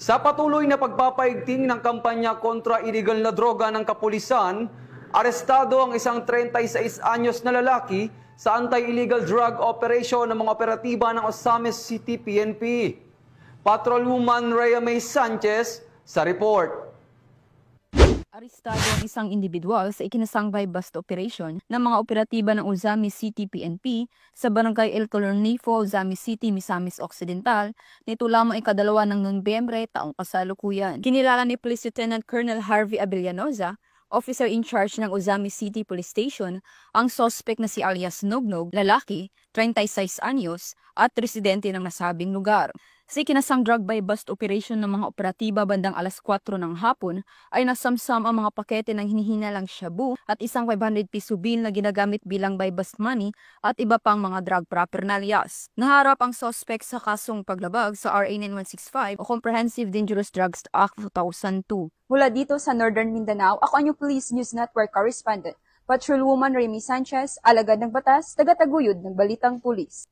Sa patuloy na pagpapaigting ng kampanya kontra illegal na droga ng kapulisan, arestado ang isang 36 anyos na lalaki sa anti-illegal drug operation ng mga operatiba ng Ozamis City PNP. Patrolwoman Rhea May Sanchez sa report. Arestado ang isang individual sa ikinasangbay bust operation ng mga operatiba ng Ozamis City PNP sa barangay El Colornifo, Ozamis City, Misamis Occidental nito lamang ikadalawa ng Nobyembre taong kasalukuyan. Kinilala ni Police Lieutenant Colonel Harvey Abellanoza, officer in charge ng Ozamis City Police Station, ang suspect na si alias Nognog, lalaki, 36 anyos, at residente ng nasabing lugar. Sa kinasang drug by bust operation ng mga operatiba bandang alas 4 ng hapon ay nasamsam ang mga pakete ng hinihinalang shabu at isang 500 piso bill na ginagamit bilang by bust money at iba pang mga drug paraphernalias. Naharap ang suspect sa kasong paglabag sa RA 9165 o Comprehensive Dangerous Drugs Act 2002. Mula dito sa Northern Mindanao, ako ang Police News Network correspondent, Patrolwoman Remy Sanchez, alagad ng batas, taga-taguyod ng Balitang Pulis.